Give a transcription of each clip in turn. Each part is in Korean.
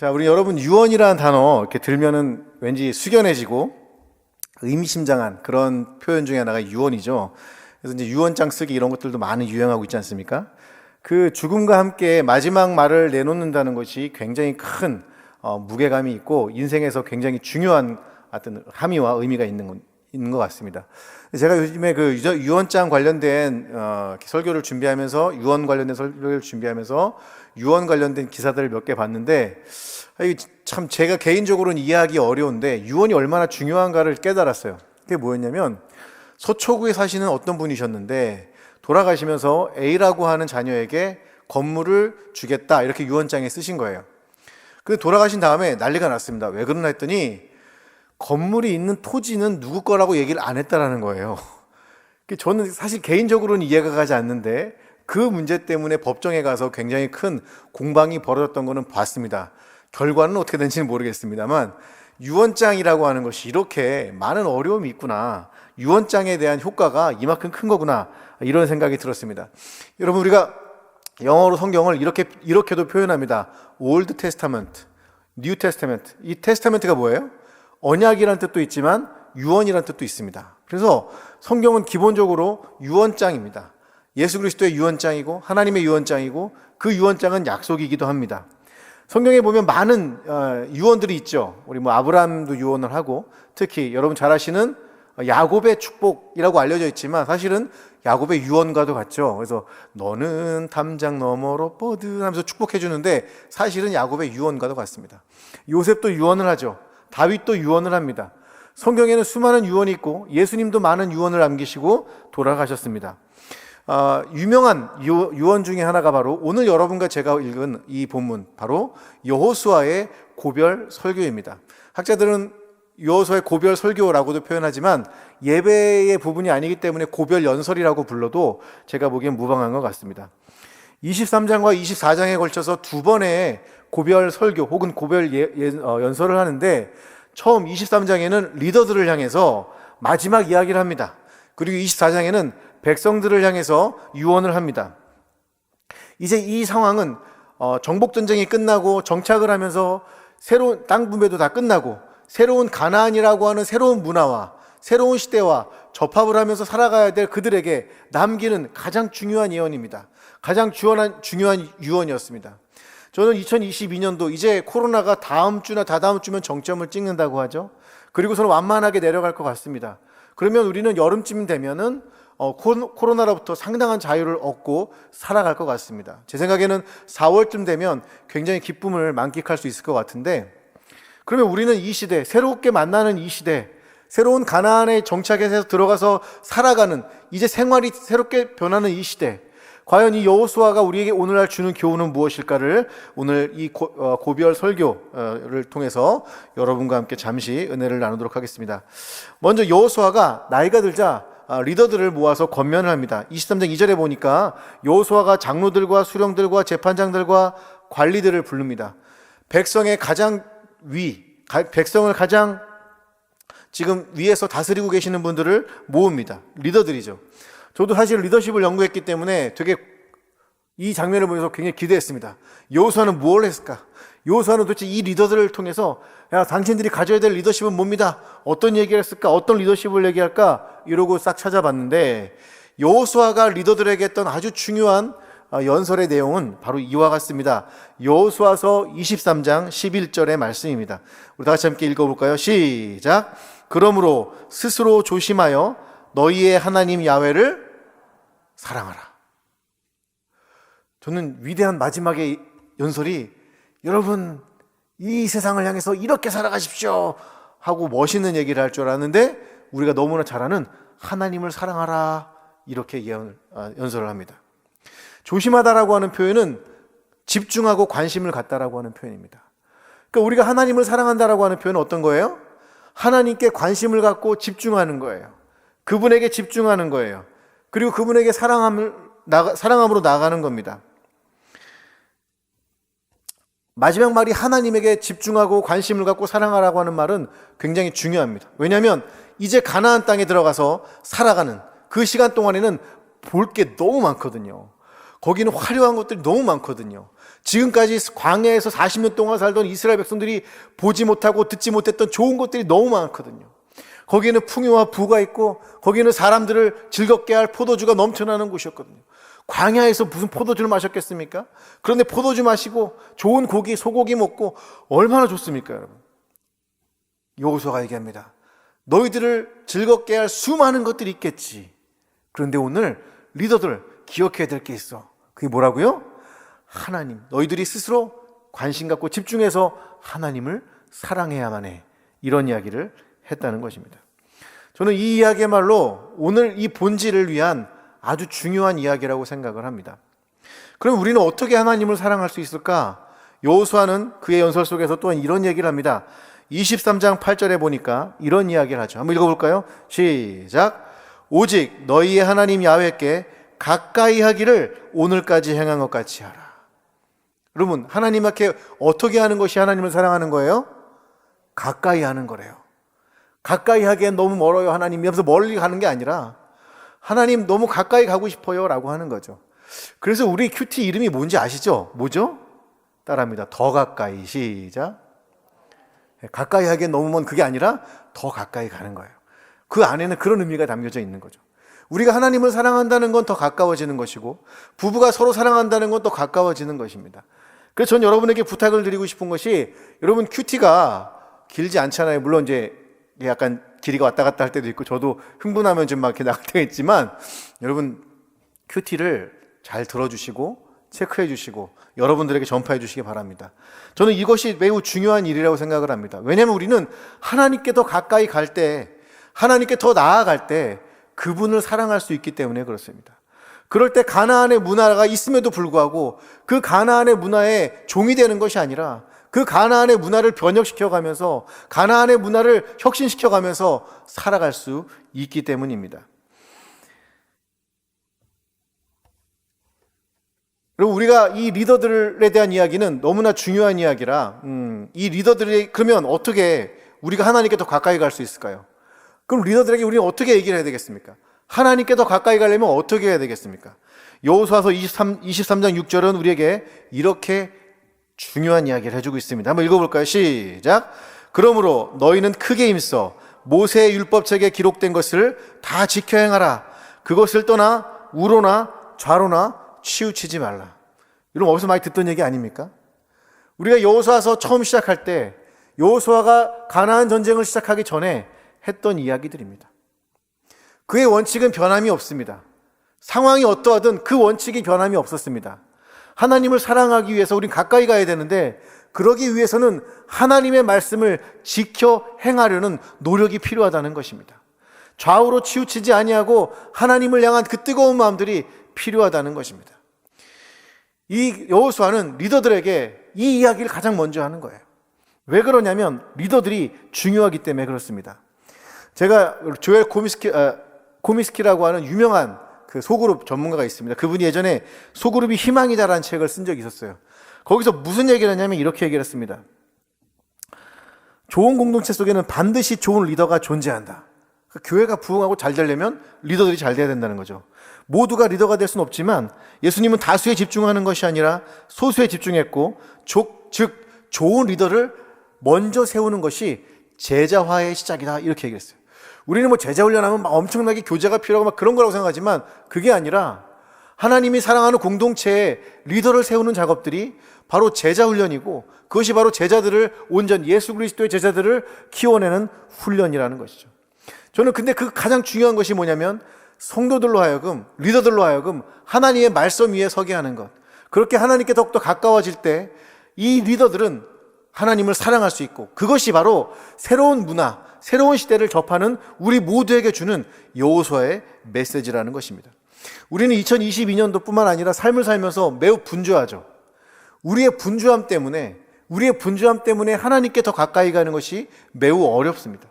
자, 우리 여러분 유언이라는 단어 이렇게 들면은 왠지 숙연해지고 의미심장한 그런 표현 중에 하나가 유언이죠. 그래서 이제 유언장 쓰기 이런 것들도 많이 유행하고 있지 않습니까? 그 죽음과 함께 마지막 말을 내놓는다는 것이 굉장히 큰 무게감이 있고 인생에서 굉장히 중요한 어떤 함의와 의미가 있는 것 같습니다. 제가 요즘에 그 유언장 관련된 설교를 준비하면서 유언 관련된 설교를 준비하면서 유언 관련된 기사들을 몇 개 봤는데 참 제가 개인적으로는 이해하기 어려운데 유언이 얼마나 중요한가를 깨달았어요. 그게 뭐였냐면 서초구에 사시는 어떤 분이셨는데 돌아가시면서 A라고 하는 자녀에게 건물을 주겠다 이렇게 유언장에 쓰신 거예요. 근데 돌아가신 다음에 난리가 났습니다. 왜 그러나 했더니 건물이 있는 토지는 누구 거라고 얘기를 안 했다라는 거예요. 저는 사실 개인적으로는 이해가 가지 않는데 그 문제 때문에 법정에 가서 굉장히 큰 공방이 벌어졌던 거는 봤습니다. 결과는 어떻게 된지는 모르겠습니다만 유언장이라고 하는 것이 이렇게 많은 어려움이 있구나, 유언장에 대한 효과가 이만큼 큰 거구나, 이런 생각이 들었습니다. 여러분, 우리가 영어로 성경을 이렇게도 표현합니다. Old Testament, New Testament. 이 테스타멘트가 뭐예요? 언약이란 뜻도 있지만 유언이란 뜻도 있습니다. 그래서 성경은 기본적으로 유언장입니다. 예수 그리스도의 유언장이고 하나님의 유언장이고 그 유언장은 약속이기도 합니다. 성경에 보면 많은 유언들이 있죠. 우리 아브라함도 유언을 하고, 특히 여러분 잘 아시는 야곱의 축복이라고 알려져 있지만 사실은 야곱의 유언과도 같죠. 그래서 너는 담장 너머로 뻗으면서 축복해 주는데 사실은 야곱의 유언과도 같습니다. 요셉도 유언을 하죠. 다윗도 유언을 합니다. 성경에는 수많은 유언이 있고 예수님도 많은 유언을 남기시고 돌아가셨습니다. 유명한 유언 중에 하나가 바로 오늘 여러분과 제가 읽은 이 본문, 바로 여호수아의 고별 설교입니다. 학자들은 여호수아의 고별 설교라고도 표현하지만 예배의 부분이 아니기 때문에 고별 연설이라고 불러도 제가 보기엔 무방한 것 같습니다. 23장과 24장에 걸쳐서 두 번의 고별 설교 혹은 고별 연설을 하는데, 처음 23장에는 리더들을 향해서 마지막 이야기를 합니다. 그리고 24장에는 백성들을 향해서 유언을 합니다. 이제 이 상황은 정복전쟁이 끝나고 정착을 하면서 새로운 땅 분배도 다 끝나고 새로운 가나안이라고 하는 새로운 문화와 새로운 시대와 접합을 하면서 살아가야 될 그들에게 남기는 가장 중요한 예언입니다. 가장 중요한 유언이었습니다. 저는 2022년도 이제 코로나가 다음 주나 다다음 주면 정점을 찍는다고 하죠. 그리고서는 완만하게 내려갈 것 같습니다. 그러면 우리는 여름쯤 되면은 코로나로부터 상당한 자유를 얻고 살아갈 것 같습니다. 제 생각에는 4월쯤 되면 굉장히 기쁨을 만끽할 수 있을 것 같은데, 그러면 우리는 이 시대, 새롭게 만나는 이 시대, 새로운 가나안에 정착해서 들어가서 살아가는, 이제 생활이 새롭게 변하는 이 시대, 과연 이 여호수아가 우리에게 오늘날 주는 교훈은 무엇일까를 오늘 이 고별 설교를 통해서 여러분과 함께 잠시 은혜를 나누도록 하겠습니다. 먼저 여호수아가 나이가 들자 리더들을 모아서 권면을 합니다. 23장 2절에 보니까 여호수아가 장로들과 수령들과 재판장들과 관리들을 부릅니다. 백성의 가장 백성을 가장 지금 위에서 다스리고 계시는 분들을 모읍니다. 리더들이죠. 저도 사실 리더십을 연구했기 때문에 되게 이 장면을 보면서 굉장히 기대했습니다. 여호수아는 뭘 했을까? 여호수아는 도대체 이 리더들을 통해서 당신들이 가져야 될 리더십은 뭡니다. 어떤 얘기를 했을까? 어떤 리더십을 얘기할까? 이러고 싹 찾아봤는데 여호수아가 리더들에게 했던 아주 중요한 연설의 내용은 바로 이와 같습니다. 여호수아서 23장 11절의 말씀입니다. 우리 다 같이 함께 읽어볼까요? 시작! 그러므로 스스로 조심하여 너희의 하나님 야훼를 사랑하라. 저는 위대한 마지막의 연설이 여러분 이 세상을 향해서 이렇게 살아가십시오 하고 멋있는 얘기를 할 줄 알았는데 우리가 너무나 잘 아는 하나님을 사랑하라 이렇게 연설을 합니다. 조심하다라고 하는 표현은 집중하고 관심을 갖다라고 하는 표현입니다. 그러니까 우리가 하나님을 사랑한다라고 하는 표현은 어떤 거예요? 하나님께 관심을 갖고 집중하는 거예요. 그분에게 집중하는 거예요. 그리고 그분에게 사랑함으로 나아가는 겁니다. 마지막 말이 하나님에게 집중하고 관심을 갖고 사랑하라고 하는 말은 굉장히 중요합니다. 왜냐하면 이제 가나안 땅에 들어가서 살아가는 그 시간 동안에는 볼 게 너무 많거든요. 거기는 화려한 것들이 너무 많거든요. 지금까지 광야에서 40년 동안 살던 이스라엘 백성들이 보지 못하고 듣지 못했던 좋은 것들이 너무 많거든요. 거기에는 풍요와 부가 있고 거기에는 사람들을 즐겁게 할 포도주가 넘쳐나는 곳이었거든요. 광야에서 무슨 포도주를 마셨겠습니까? 그런데 포도주 마시고 좋은 고기, 소고기 먹고 얼마나 좋습니까, 여러분? 여호수아가 얘기합니다. 너희들을 즐겁게 할 수많은 것들이 있겠지. 그런데 오늘 리더들 기억해야 될 게 있어. 그게 뭐라고요? 하나님. 너희들이 스스로 관심 갖고 집중해서 하나님을 사랑해야만 해. 이런 이야기를 했다는 것입니다. 저는 이 이야기야말로 오늘 이 본질을 위한 아주 중요한 이야기라고 생각을 합니다. 그럼 우리는 어떻게 하나님을 사랑할 수 있을까? 여호수아는 그의 연설 속에서 또한 이런 얘기를 합니다. 23장 8절에 보니까 이런 이야기를 하죠. 한번 읽어볼까요? 시작. 오직 너희의 하나님 야훼께 가까이 하기를 오늘까지 행한 것 같이 하라. 여러분, 하나님 앞에 어떻게 하는 것이 하나님을 사랑하는 거예요? 가까이 하는 거래요. 가까이 하기엔 너무 멀어요, 하나님. 이러면서 멀리 가는 게 아니라 하나님 너무 가까이 가고 싶어요 라고 하는 거죠. 그래서 우리 큐티 이름이 뭔지 아시죠? 뭐죠? 따라합니다. 더 가까이. 시작. 가까이 하기엔 너무 먼 그게 아니라 더 가까이 가는 거예요. 그 안에는 그런 의미가 담겨져 있는 거죠. 우리가 하나님을 사랑한다는 건 더 가까워지는 것이고 부부가 서로 사랑한다는 건 더 가까워지는 것입니다. 그래서 전 여러분에게 부탁을 드리고 싶은 것이 여러분 큐티가 길지 않잖아요. 물론 이제 약간 길이가 왔다 갔다 할 때도 있고 저도 흥분하면 좀 막 이렇게 나갈 때가 있지만 여러분 큐티를 잘 들어주시고 체크해 주시고 여러분들에게 전파해 주시기 바랍니다. 저는 이것이 매우 중요한 일이라고 생각을 합니다. 왜냐하면 우리는 하나님께 더 가까이 갈 때, 하나님께 더 나아갈 때 그분을 사랑할 수 있기 때문에 그렇습니다. 그럴 때 가나안의 문화가 있음에도 불구하고 그 가나안의 문화에 종이 되는 것이 아니라 그 가나안의 문화를 변혁시켜가면서 가나안의 문화를 혁신시켜가면서 살아갈 수 있기 때문입니다. 그리고 우리가 이 리더들에 대한 이야기는 너무나 중요한 이야기라 이 리더들이 그러면 어떻게 우리가 하나님께 더 가까이 갈 수 있을까요? 그럼 리더들에게 우리는 어떻게 얘기를 해야 되겠습니까? 하나님께 더 가까이 가려면 어떻게 해야 되겠습니까? 여호수아서 23장 6절은 우리에게 이렇게 중요한 이야기를 해주고 있습니다. 한번 읽어볼까요? 시작. 그러므로 너희는 크게 힘써 모세의 율법책에 기록된 것을 다 지켜 행하라. 그것을 떠나 우로나 좌로나 치우치지 말라. 여러분 어디서 많이 듣던 얘기 아닙니까? 우리가 여호수아서 처음 시작할 때 여호수아가 가나안 전쟁을 시작하기 전에 했던 이야기들입니다. 그의 원칙은 변함이 없습니다. 상황이 어떠하든 그 원칙이 변함이 없었습니다. 하나님을 사랑하기 위해서 우린 가까이 가야 되는데 그러기 위해서는 하나님의 말씀을 지켜 행하려는 노력이 필요하다는 것입니다. 좌우로 치우치지 아니하고 하나님을 향한 그 뜨거운 마음들이 필요하다는 것입니다. 이 여호수아는 리더들에게 이 이야기를 가장 먼저 하는 거예요. 왜 그러냐면 리더들이 중요하기 때문에 그렇습니다. 제가 조엘 코미스키라고 하는 유명한 그 소그룹 전문가가 있습니다. 그분이 예전에 소그룹이 희망이다라는 책을 쓴 적이 있었어요. 거기서 무슨 얘기를 하냐면 이렇게 얘기를 했습니다. 좋은 공동체 속에는 반드시 좋은 리더가 존재한다. 교회가 부흥하고 잘 되려면 리더들이 잘 돼야 된다는 거죠. 모두가 리더가 될 수는 없지만 예수님은 다수에 집중하는 것이 아니라 소수에 집중했고 즉 좋은 리더를 먼저 세우는 것이 제자화의 시작이다 이렇게 얘기했어요. 우리는 뭐 제자 훈련하면 막 엄청나게 교제가 필요하고 막 그런 거라고 생각하지만 그게 아니라 하나님이 사랑하는 공동체에 리더를 세우는 작업들이 바로 제자 훈련이고 그것이 바로 제자들을 온전 예수 그리스도의 제자들을 키워내는 훈련이라는 것이죠. 저는 근데 그 가장 중요한 것이 뭐냐면 성도들로 하여금 리더들로 하여금 하나님의 말씀 위에 서게 하는 것. 그렇게 하나님께 더욱더 가까워질 때 이 리더들은 하나님을 사랑할 수 있고 그것이 바로 새로운 문화, 새로운 시대를 접하는 우리 모두에게 주는 여호수아의 메시지라는 것입니다. 우리는 2022년도뿐만 아니라 삶을 살면서 매우 분주하죠. 우리의 분주함 때문에 하나님께 더 가까이 가는 것이 매우 어렵습니다.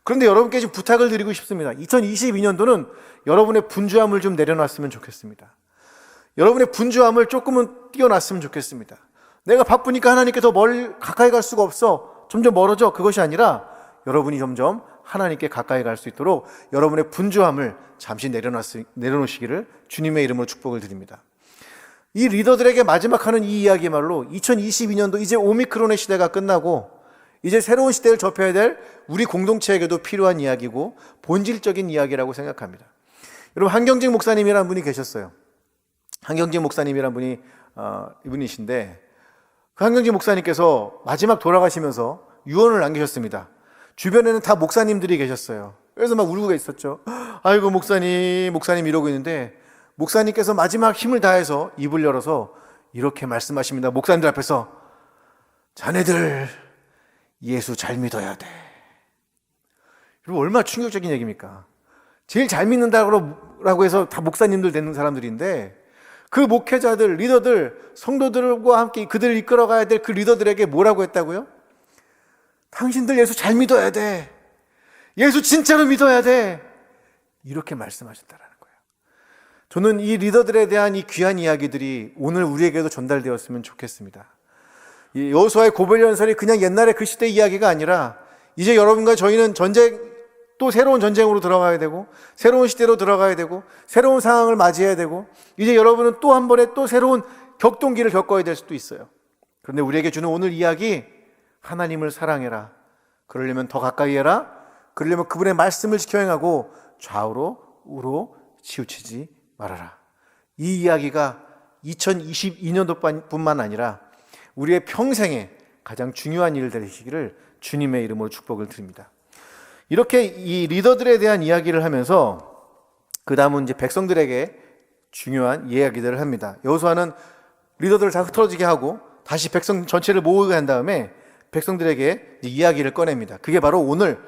그런데 여러분께 좀 부탁을 드리고 싶습니다. 2022년도는 여러분의 분주함을 좀 내려놨으면 좋겠습니다. 여러분의 분주함을 조금은 띄워놨으면 좋겠습니다. 내가 바쁘니까 하나님께 더 가까이 갈 수가 없어. 점점 멀어져. 그것이 아니라 여러분이 점점 하나님께 가까이 갈 수 있도록 여러분의 분주함을 잠시 내려놓으시기를 주님의 이름으로 축복을 드립니다. 이 리더들에게 마지막 하는 이 이야기야말로 2022년도 이제 오미크론의 시대가 끝나고 이제 새로운 시대를 접해야 될 우리 공동체에게도 필요한 이야기고 본질적인 이야기라고 생각합니다. 여러분, 한경직 목사님이라는 분이 계셨어요. 한경직 목사님이라는 분이 이분이신데, 그 한경직 목사님께서 마지막 돌아가시면서 유언을 남기셨습니다. 주변에는 다 목사님들이 계셨어요. 그래서 막 울고 있었죠. 아이고 목사님 이러고 있는데, 목사님께서 마지막 힘을 다해서 입을 열어서 이렇게 말씀하십니다. 목사님들 앞에서, 자네들 예수 잘 믿어야 돼. 여러분, 얼마나 충격적인 얘기입니까? 제일 잘 믿는다고 해서 다 목사님들 되는 사람들인데, 그 목회자들, 리더들, 성도들과 함께 그들을 이끌어가야 될 그 리더들에게 뭐라고 했다고요? 당신들 예수 잘 믿어야 돼. 예수 진짜로 믿어야 돼. 이렇게 말씀하셨다라는 거예요. 저는 이 리더들에 대한 이 귀한 이야기들이 오늘 우리에게도 전달되었으면 좋겠습니다. 이 여호수아의 고별연설이 그냥 옛날의 그 시대 이야기가 아니라, 이제 여러분과 저희는 또 새로운 전쟁으로 들어가야 되고, 새로운 시대로 들어가야 되고, 새로운 상황을 맞이해야 되고, 이제 여러분은 또 한 번에 또 새로운 격동기를 겪어야 될 수도 있어요. 그런데 우리에게 주는 오늘 이야기, 하나님을 사랑해라. 그러려면 더 가까이 해라. 그러려면 그분의 말씀을 지켜 행하고 좌우로 우로 치우치지 말아라. 이 이야기가 2022년도뿐만 아니라 우리의 평생에 가장 중요한 일을 되시기를 주님의 이름으로 축복을 드립니다. 이렇게 이 리더들에 대한 이야기를 하면서 그 다음은 이제 백성들에게 중요한 이야기들을 합니다. 여호수아는 리더들을 다 흩어지게 하고 다시 백성 전체를 모으게 한 다음에 백성들에게 이야기를 꺼냅니다. 그게 바로 오늘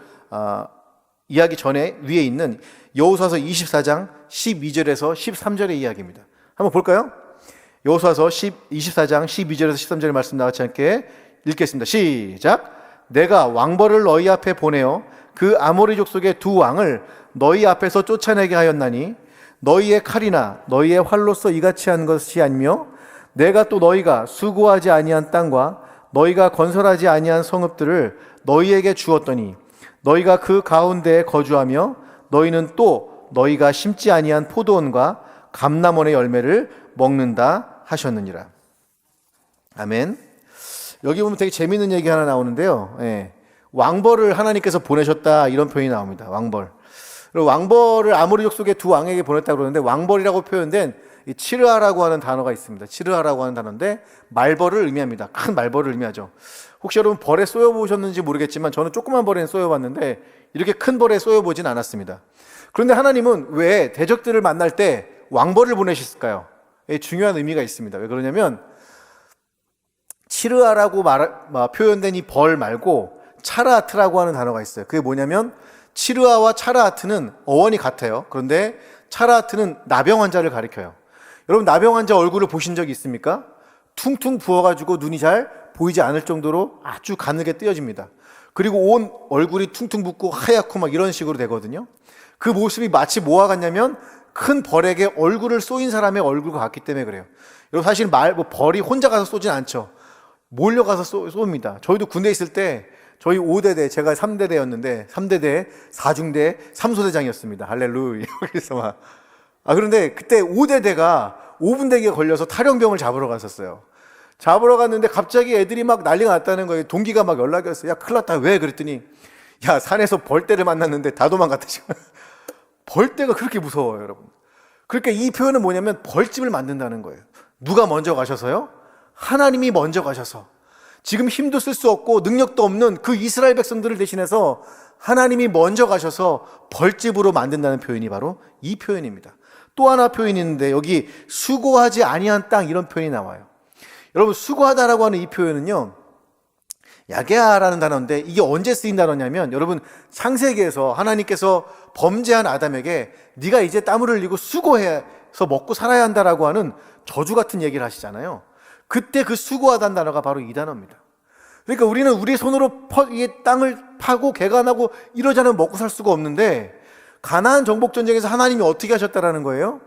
이야기 전에 위에 있는 여호수아서 24장 12절에서 13절의 이야기입니다. 한번 볼까요? 여호수아서 24장 12절에서 13절 말씀 나같이 함께 읽겠습니다. 시작. 내가 왕벌을 너희 앞에 보내어 그 아모리 족속의 두 왕을 너희 앞에서 쫓아내게 하였나니 너희의 칼이나 너희의 활로서 이같이 한 것이 아니며 내가 또 너희가 수고하지 아니한 땅과 너희가 건설하지 아니한 성읍들을 너희에게 주었더니 너희가 그 가운데에 거주하며 너희는 또 너희가 심지 아니한 포도원과 감람원의 열매를 먹는다 하셨느니라. 아멘. 여기 보면 되게 재미있는 얘기 하나 나오는데요. 왕벌을 하나님께서 보내셨다, 이런 표현이 나옵니다. 왕벌. 그리고 왕벌을 아모리 족속의 두 왕에게 보냈다고 그러는데, 왕벌이라고 표현된 이 치르아라고 하는 단어가 있습니다. 치르아라고 하는 단어인데 말벌을 의미합니다. 큰 말벌을 의미하죠. 혹시 여러분 벌에 쏘여보셨는지 모르겠지만 저는 조그만 벌에는 쏘여봤는데 이렇게 큰 벌에 쏘여보진 않았습니다. 그런데 하나님은 왜 대적들을 만날 때 왕벌을 보내셨을까요? 중요한 의미가 있습니다. 왜 그러냐면 치르아라고 표현된 이 벌 말고 차라아트라고 하는 단어가 있어요. 그게 뭐냐면 치르아와 차라아트는 어원이 같아요. 그런데 차라아트는 나병 환자를 가리켜요. 여러분, 나병 환자 얼굴을 보신 적이 있습니까? 퉁퉁 부어가지고 눈이 잘 보이지 않을 정도로 아주 가늘게 뜨여집니다. 그리고 온 얼굴이 퉁퉁 붓고 하얗고 막 이런 식으로 되거든요. 그 모습이 마치 뭐와 같냐면 큰 벌에게 얼굴을 쏘인 사람의 얼굴과 같기 때문에 그래요. 여러분, 사실 벌이 혼자 가서 쏘진 않죠. 몰려가서 쏩니다. 저희도 군대에 있을 때 저희 5대대, 제가 3대대였는데 3대대 4중대 3소대장이었습니다. 할렐루야. 그래서 막 그런데 그때 5대대가 5분 대기에 걸려서 탈영병을 잡으러 갔었어요. 잡으러 갔는데 갑자기 애들이 막 난리가 났다는 거예요. 동기가 막 연락이 왔어요. 야, 큰일 났다. 왜? 그랬더니 야, 산에서 벌떼를 만났는데 다 도망갔다. 벌떼가 그렇게 무서워요, 여러분. 그러니까 이 표현은 뭐냐면 벌집을 만든다는 거예요. 누가 먼저 가셔서요? 하나님이 먼저 가셔서 지금 힘도 쓸 수 없고 능력도 없는 그 이스라엘 백성들을 대신해서 하나님이 먼저 가셔서 벌집으로 만든다는 표현이 바로 이 표현입니다. 또 하나 표현이 있는데 여기 수고하지 아니한 땅, 이런 표현이 나와요. 여러분, 수고하다라고 하는 이 표현은요, 야게아라는 단어인데 이게 언제 쓰인 단어냐면, 여러분, 창세기에서 하나님께서 범죄한 아담에게 네가 이제 땀을 흘리고 수고해서 먹고 살아야 한다라고 하는 저주 같은 얘기를 하시잖아요. 그때 그 수고하다는 단어가 바로 이 단어입니다. 그러니까 우리는 우리 손으로 땅을 파고 개간하고 이러지 않으면 먹고 살 수가 없는데, 가나안 정복 전쟁에서 하나님이 어떻게 하셨다라는 거예요?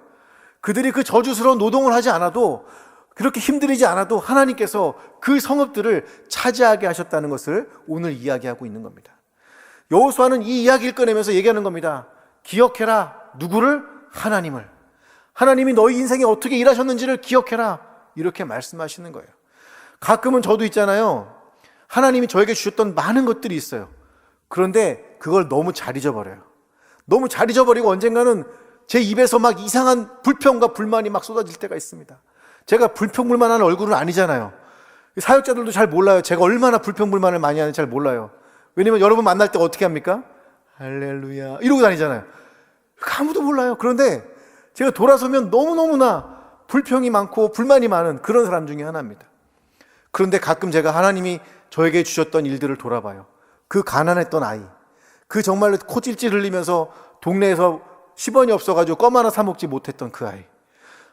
그들이 그 저주스러운 노동을 하지 않아도, 그렇게 힘들이지 않아도 하나님께서 그 성읍들을 차지하게 하셨다는 것을 오늘 이야기하고 있는 겁니다. 여호수아는 이 이야기를 꺼내면서 얘기하는 겁니다. 기억해라. 누구를? 하나님을. 하나님이 너희 인생에 어떻게 일하셨는지를 기억해라. 이렇게 말씀하시는 거예요. 가끔은 저도 있잖아요. 하나님이 저에게 주셨던 많은 것들이 있어요. 그런데 그걸 너무 잘 잊어버려요. 너무 잘 잊어버리고 언젠가는 제 입에서 막 이상한 불평과 불만이 막 쏟아질 때가 있습니다. 제가 불평불만한 얼굴은 아니잖아요. 사역자들도 잘 몰라요. 제가 얼마나 불평불만을 많이 하는지 잘 몰라요. 왜냐면 여러분 만날 때 어떻게 합니까? 할렐루야 이러고 다니잖아요. 아무도 몰라요. 그런데 제가 돌아서면 너무너무나 불평이 많고 불만이 많은 그런 사람 중에 하나입니다. 그런데 가끔 제가 하나님이 저에게 주셨던 일들을 돌아봐요. 그 가난했던 아이, 그 정말로 코찔찔 흘리면서 동네에서 10원이 없어가지고 껌 하나 사 먹지 못했던 그 아이,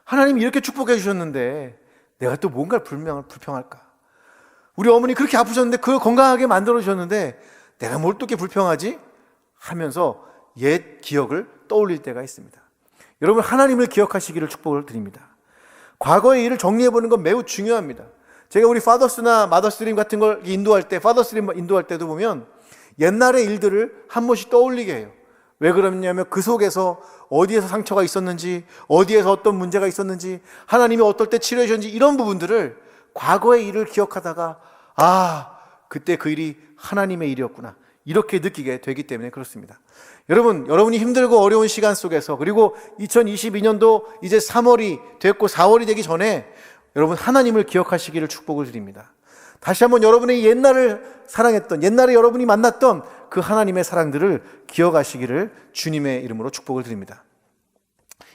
하나님이 이렇게 축복해 주셨는데 내가 또 뭔가 불평할까? 우리 어머니 그렇게 아프셨는데 그걸 건강하게 만들어 주셨는데 내가 뭘 또 이렇게 불평하지? 하면서 옛 기억을 떠올릴 때가 있습니다. 여러분, 하나님을 기억하시기를 축복을 드립니다. 과거의 일을 정리해보는 건 매우 중요합니다. 제가 우리 파더스나 마더스림 같은 걸 인도할 때, 파더스림 인도할 때도 보면 옛날의 일들을 한 번씩 떠올리게 해요. 왜 그러냐면 그 속에서 어디에서 상처가 있었는지, 어디에서 어떤 문제가 있었는지, 하나님이 어떨 때 치료해 주셨는지, 이런 부분들을 과거의 일을 기억하다가 그때 그 일이 하나님의 일이었구나, 이렇게 느끼게 되기 때문에 그렇습니다. 여러분이 힘들고 어려운 시간 속에서, 그리고 2022년도 이제 3월이 됐고 4월이 되기 전에 여러분 하나님을 기억하시기를 축복을 드립니다. 다시 한번 여러분의 옛날을 사랑했던, 옛날에 여러분이 만났던 그 하나님의 사랑들을 기억하시기를 주님의 이름으로 축복을 드립니다.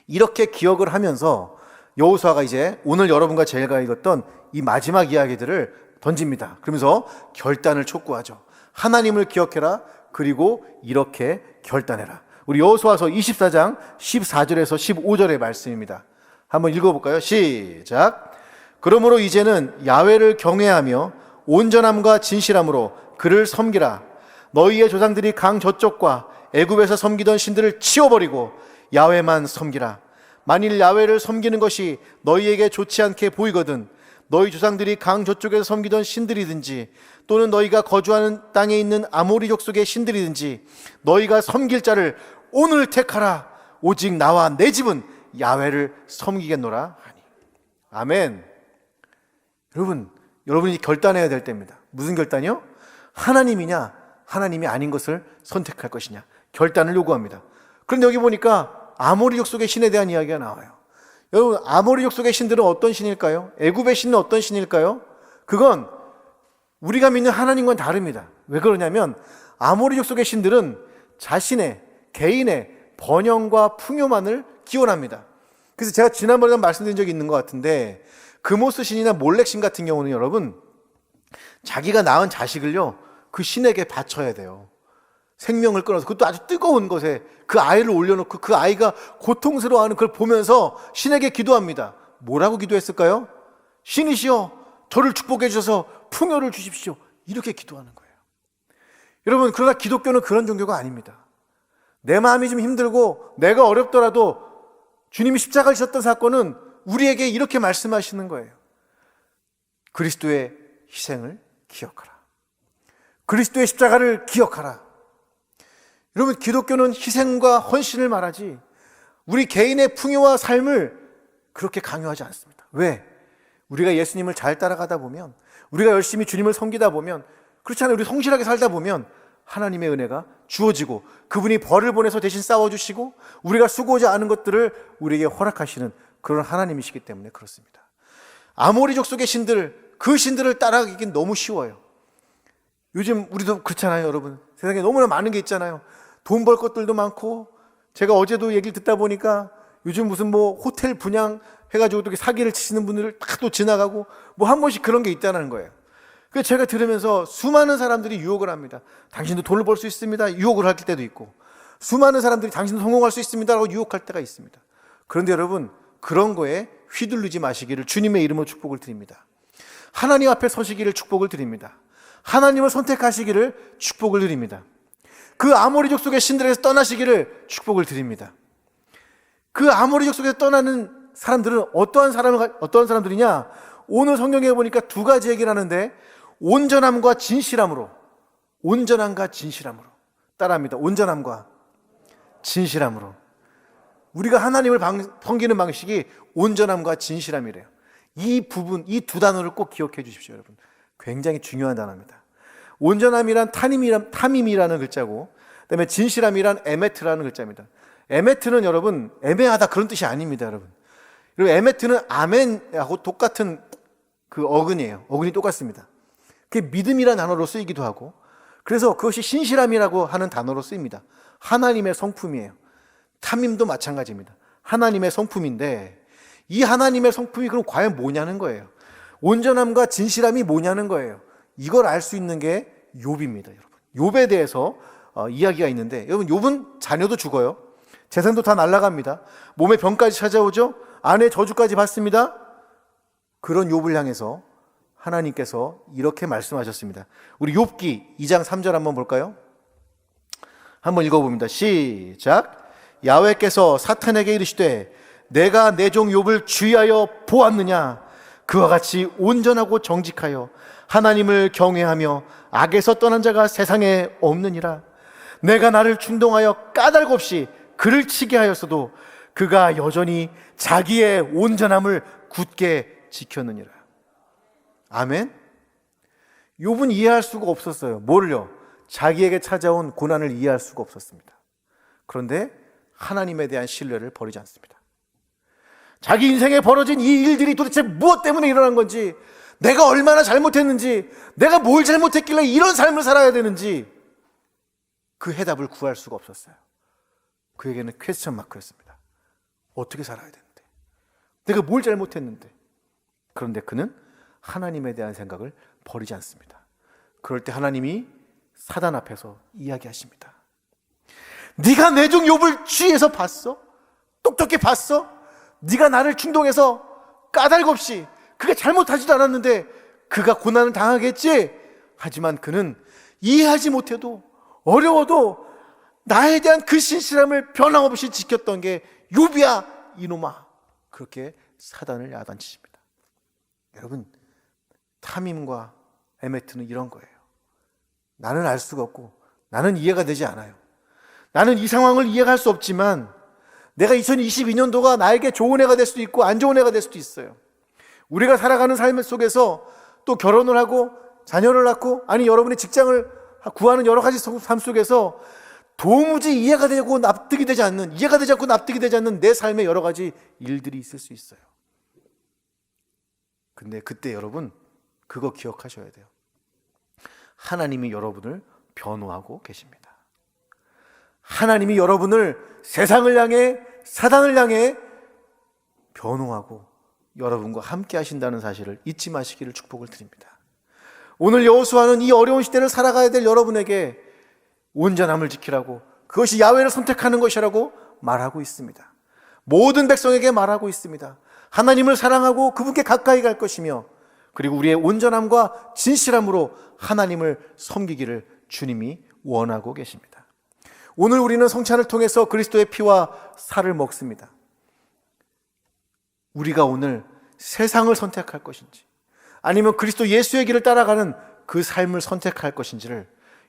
이렇게 기억을 하면서 여호수아가 이제 오늘 여러분과 제가 읽었던 이 마지막 이야기들을 던집니다. 그러면서 결단을 촉구하죠. 하나님을 기억해라. 그리고 이렇게 결단해라. 우리 여호수아서 24장 14절에서 15절의 말씀입니다. 한번 읽어볼까요? 시작. 그러므로 이제는 야훼를 경외하며 온전함과 진실함으로 그를 섬기라. 너희의 조상들이 강 저쪽과 애굽에서 섬기던 신들을 치워버리고 야훼만 섬기라. 만일 야훼를 섬기는 것이 너희에게 좋지 않게 보이거든 너희 조상들이 강 저쪽에서 섬기던 신들이든지 또는 너희가 거주하는 땅에 있는 아모리 족속의 신들이든지 너희가 섬길 자를 오늘 택하라. 오직 나와 내 집은 야훼를 섬기겠노라 하니. 아멘. 여러분이 결단해야 될 때입니다. 무슨 결단이요? 하나님이냐 하나님이 아닌 것을 선택할 것이냐, 결단을 요구합니다. 그런데 여기 보니까 아모리 족속의 신에 대한 이야기가 나와요. 여러분, 아모리 족속의 신들은 어떤 신일까요? 애굽의 신은 어떤 신일까요? 그건 우리가 믿는 하나님과는 다릅니다. 왜 그러냐면 아모리 족속의 신들은 자신의 개인의 번영과 풍요만을 기원합니다. 그래서 제가 지난번에 말씀드린 적이 있는 것 같은데, 그모스 신이나 몰렉 신 같은 경우는 여러분, 자기가 낳은 자식을요 그 신에게 바쳐야 돼요. 생명을 끊어서, 그것도 아주 뜨거운 것에 그 아이를 올려놓고 그 아이가 고통스러워하는 그걸 보면서 신에게 기도합니다. 뭐라고 기도했을까요? 신이시여 저를 축복해 주셔서 풍요를 주십시오, 이렇게 기도하는 거예요. 여러분, 그러나 기독교는 그런 종교가 아닙니다. 내 마음이 좀 힘들고 내가 어렵더라도 주님이 십자가를 지셨던 사건은 우리에게 이렇게 말씀하시는 거예요. 그리스도의 희생을 기억하라. 그리스도의 십자가를 기억하라. 여러분, 기독교는 희생과 헌신을 말하지 우리 개인의 풍요와 삶을 그렇게 강요하지 않습니다. 왜? 우리가 예수님을 잘 따라가다 보면, 우리가 열심히 주님을 섬기다 보면, 그렇잖아요. 우리 성실하게 살다 보면 하나님의 은혜가 주어지고 그분이 벌을 보내서 대신 싸워주시고 우리가 수고하지 않은 것들을 우리에게 허락하시는 그런 하나님이시기 때문에 그렇습니다. 아모리 족속의 신들, 그 신들을 따라가기는 너무 쉬워요. 요즘 우리도 그렇잖아요. 여러분, 세상에 너무나 많은 게 있잖아요. 돈 벌 것들도 많고, 제가 어제도 얘기를 듣다 보니까 요즘 무슨 호텔 분양 해가지고 또 사기를 치시는 분들을 딱 또 지나가고 한 번씩 그런 게 있다는 거예요. 그래서 제가 들으면서 수많은 사람들이 유혹을 합니다. 당신도 돈을 벌 수 있습니다, 유혹을 할 때도 있고, 수많은 사람들이 당신도 성공할 수 있습니다 라고 유혹할 때가 있습니다. 그런데 여러분, 그런 거에 휘둘리지 마시기를 주님의 이름으로 축복을 드립니다. 하나님 앞에 서시기를 축복을 드립니다. 하나님을 선택하시기를 축복을 드립니다. 그 아모리 족속의 신들에서 떠나시기를 축복을 드립니다. 그 아모리 족속에서 떠나는 사람들은 어떠한 사람들이냐? 오늘 성경에 보니까 두 가지 얘기를 하는데, 온전함과 진실함으로, 온전함과 진실함으로 따라합니다. 온전함과 진실함으로. 우리가 하나님을 섬기는 방식이 온전함과 진실함이래요. 이 부분, 이 두 단어를 꼭 기억해 주십시오, 여러분. 굉장히 중요한 단어입니다. 온전함이란 탐임이라는 글자고, 그다음에 진실함이란 에메트라는 글자입니다. 에메트는 여러분 애매하다 그런 뜻이 아닙니다, 여러분. 그리고 에메트는 아멘하고 똑같은 그 어근이에요. 어근이 똑같습니다. 그게 믿음이라는 단어로 쓰이기도 하고, 그래서 그것이 신실함이라고 하는 단어로 쓰입니다. 하나님의 성품이에요. 탐임도 마찬가지입니다. 하나님의 성품인데, 이 하나님의 성품이 그럼 과연 뭐냐는 거예요. 온전함과 진실함이 뭐냐는 거예요. 이걸 알 수 있는 게 욥입니다, 여러분. 욥에 대해서 이야기가 있는데, 여러분 욥은 자녀도 죽어요. 재산도 다 날아갑니다. 몸에 병까지 찾아오죠. 아내 저주까지 받습니다. 그런 욥을 향해서 하나님께서 이렇게 말씀하셨습니다. 우리 욥기 2장 3절 한번 볼까요? 한번 읽어봅니다. 시작. 야훼께서 사탄에게 이르시되 내가 내 종 욥을 주의하여 보았느냐? 그와 같이 온전하고 정직하여 하나님을 경외하며 악에서 떠난 자가 세상에 없느니라. 내가 나를 충동하여 까닭 없이 그를 치게 하였어도 그가 여전히 자기의 온전함을 굳게 지켰느니라. 아멘. 욥은 이해할 수가 없었어요. 뭘요? 자기에게 찾아온 고난을 이해할 수가 없었습니다. 그런데 하나님에 대한 신뢰를 버리지 않습니다. 자기 인생에 벌어진 이 일들이 도대체 무엇 때문에 일어난 건지, 내가 얼마나 잘못했는지, 내가 뭘 잘못했길래 이런 삶을 살아야 되는지 그 해답을 구할 수가 없었어요. 그에게는 퀘스천 마크였습니다. 어떻게 살아야 되는데, 내가 뭘 잘못했는데. 그런데 그는 하나님에 대한 생각을 버리지 않습니다. 그럴 때 하나님이 사단 앞에서 이야기하십니다. 네가 내 종 욥을 주위에서 봤어? 똑똑히 봤어? 네가 나를 충동해서 까닭 없이, 그가 잘못하지도 않았는데 그가 고난을 당하겠지? 하지만 그는 이해하지 못해도, 어려워도 나에 대한 그 신실함을 변함없이 지켰던 게 욥이야, 이놈아. 그렇게 사단을 야단치십니다. 여러분, 탐임과 에메트는 이런 거예요. 나는 알 수가 없고 나는 이해가 되지 않아요. 나는 이 상황을 이해할 수 없지만 내가 2022년도가 나에게 좋은 해가 될 수도 있고 안 좋은 해가 될 수도 있어요. 우리가 살아가는 삶 속에서 또 결혼을 하고 자녀를 낳고, 아니 여러분의 직장을 구하는 여러 가지 삶 속에서 도무지 이해가 되고 납득이 되지 않는, 이해가 되지 않고 납득이 되지 않는 내 삶의 여러 가지 일들이 있을 수 있어요. 근데 그때 여러분 그거 기억하셔야 돼요. 하나님이 여러분을 변호하고 계십니다. 하나님이 여러분을 세상을 향해, 사단을 향해 변호하고 여러분과 함께 하신다는 사실을 잊지 마시기를 축복을 드립니다. 오늘 여호수아는 이 어려운 시대를 살아가야 될 여러분에게 온전함을 지키라고, 그것이 야훼를 선택하는 것이라고 말하고 있습니다. 모든 백성에게 말하고 있습니다. 하나님을 사랑하고 그분께 가까이 갈 것이며, 그리고 우리의 온전함과 진실함으로 하나님을 섬기기를 주님이 원하고 계십니다. 오늘 우리는 성찬을 통해서 그리스도의 피와 살을 먹습니다. 우리가 오늘 세상을 선택할 것인지 아니면 그리스도 예수의 길을 따라가는 그 삶을 선택할 것인지를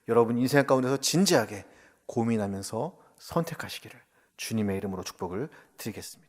여러분 인생 가운데서 진지하게 고민하면서 선택하시기를 주님의 이름으로 축복을 드리겠습니다.